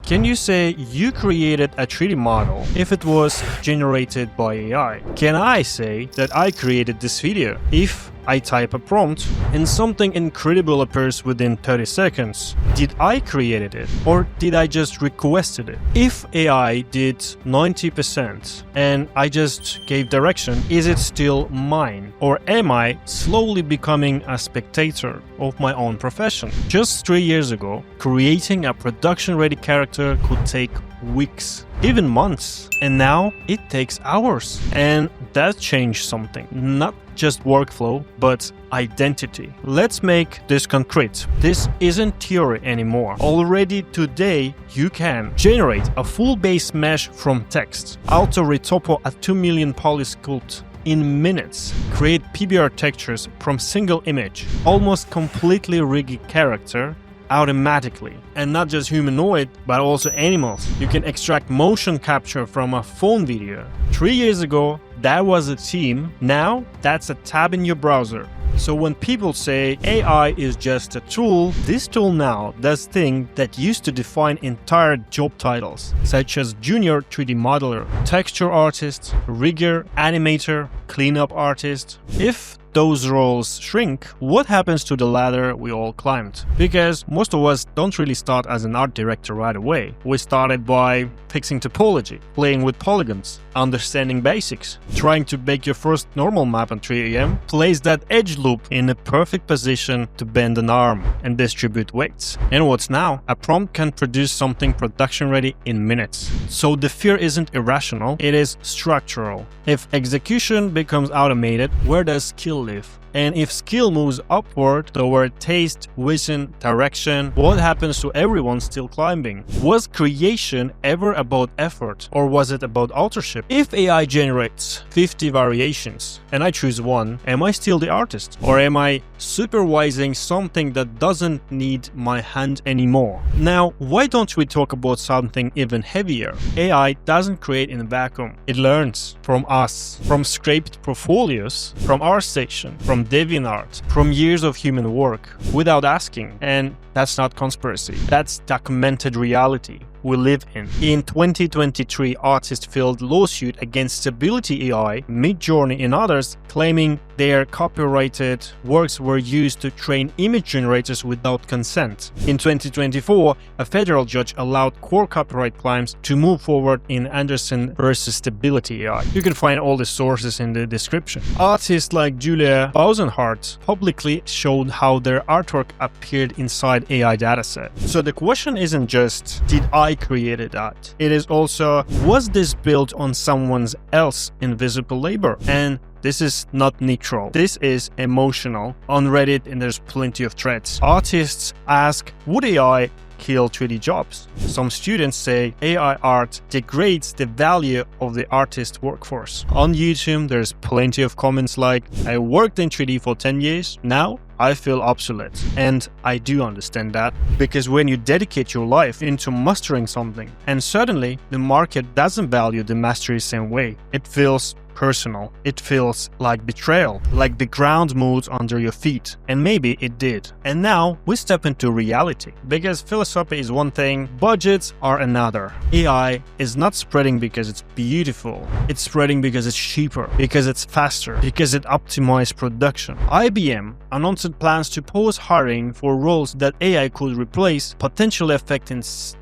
Can you say you created a 3D model if it was generated by AI? Can I say that I created this video if I type a prompt and something incredible appears within 30 seconds? Did I create it or did I just requested it? If AI did 90% and I just gave direction, is it still mine? Or am I slowly becoming a spectator of my own profession? Just 3 years ago, creating a production-ready character could take weeks, even months, and now it takes hours. And that changed something. Not just workflow, but identity. Let's make this concrete. This isn't theory anymore. Already today, you can generate a full base mesh from text, auto-retopo a 2 million poly sculpt in minutes, create PBR textures from single image, almost completely rig character automatically, and not just humanoid but also animals. You can extract motion capture from a phone video. 3 years ago that was a team, now that's a tab in your browser. So when people say AI is just a tool, this tool now does things that used to define entire job titles, such as junior 3D modeler, texture artist, rigger, animator, cleanup artist. If those roles shrink, what happens to the ladder we all climbed? Because most of us don't really start as an art director right away. We started by fixing topology, playing with polygons, understanding basics, trying to make your first normal map on 3am, place that edge loop in a perfect position to bend an arm and distribute weights. And what's now? A prompt can produce something production ready in minutes. So the fear isn't irrational, it is structural. If execution becomes automated, where does skill live? And if skill moves upward toward taste, vision, direction, what happens to everyone still climbing? Was creation ever about effort, or was it about authorship? If AI generates 50 variations and I choose one, am I still the artist? Or am I supervising something that doesn't need my hand anymore? Now, why don't we talk about something even heavier? AI doesn't create in a vacuum. It learns from us, from scraped portfolios, from ArtStation, from DeviantArt, from years of human work, without asking. And that's not conspiracy. That's documented reality we live in. In 2023, artists filed lawsuit against Stability AI, Midjourney and others, claiming their copyrighted works were used to train image generators without consent. In 2024, a federal judge allowed core copyright claims to move forward in Anderson versus Stability AI. You can find all the sources in the description. Artists like Julia Bausenhart publicly showed how their artwork appeared inside AI dataset. So the question isn't just, did I create that? It is also, was this built on someone else's invisible labor? And this is not neutral. This is emotional. On Reddit, and there's plenty of threads. Artists ask, would AI kill 3D jobs? Some students say AI art degrades the value of the artist workforce. On YouTube, there's plenty of comments like, I worked in 3D for 10 years, now I feel obsolete. And I do understand that, because when you dedicate your life into mastering something and suddenly the market doesn't value the mastery the same way, it feels personal. It feels like betrayal, like the ground moved under your feet. And maybe it did. And now we step into reality, because philosophy is one thing, budgets are another. AI is not spreading because it's beautiful. It's spreading because it's cheaper, because it's faster, because it optimized production. IBM announced plans to pause hiring for roles that AI could replace, potentially affecting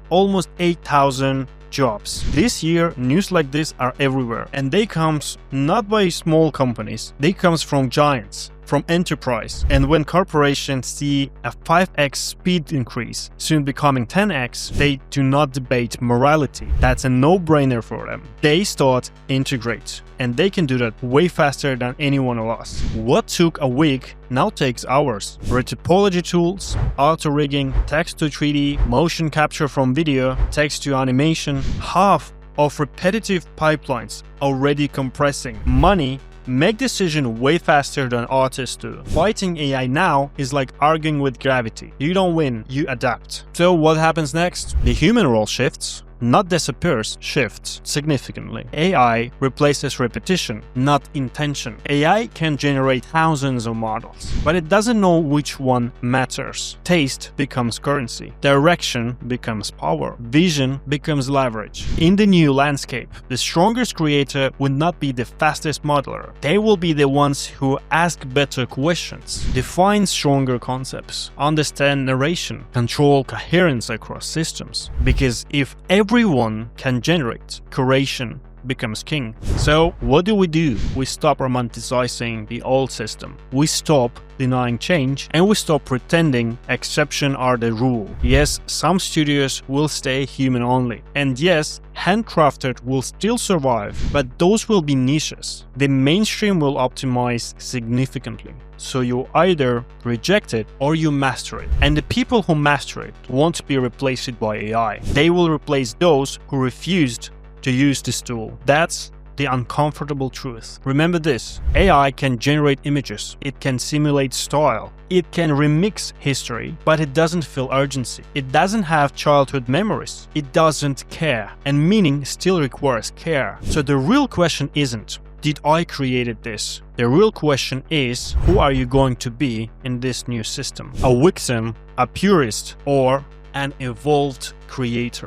almost 8,000 jobs. This year, news like this are everywhere, and they comes not by small companies, they comes from giants, from enterprise. And when corporations see a 5x speed increase, soon becoming 10x, they do not debate morality. That's a no-brainer for them. They start integrate, and they can do that way faster than anyone else. What took a week now takes hours. Retopology tools, auto-rigging, text to 3D, motion capture from video, text to animation, half of repetitive pipelines already compressing. Money make decision way faster than artists do. Fighting AI now is like arguing with gravity. You don't win, you adapt. So what happens next? The human role shifts. not disappears, shifts significantly. AI replaces repetition, not intention. AI can generate thousands of models, but it doesn't know which one matters. Taste becomes currency. Direction becomes power. Vision becomes leverage. In the new landscape, the strongest creator will not be the fastest modeler. They will be the ones who ask better questions, define stronger concepts, understand narration, control coherence across systems. Because if everyone can generate, curation becomes king. So what do? We stop romanticizing the old system. We stop denying change, and we stop pretending exceptions are the rule. Yes, some studios will stay human only. And yes, handcrafted will still survive, but those will be niches. The mainstream will optimize significantly. So you either reject it or you master it. And the people who master it won't be replaced by AI. They will replace those who refused to use this tool. That's the uncomfortable truth. Remember this: AI can generate images, it can simulate style, it can remix history, but it doesn't feel urgency. It doesn't have childhood memories. It doesn't care. And meaning still requires care. So the real question isn't, did I create this? The real question is, who are you going to be in this new system? A victim, a purist, or an evolved creator?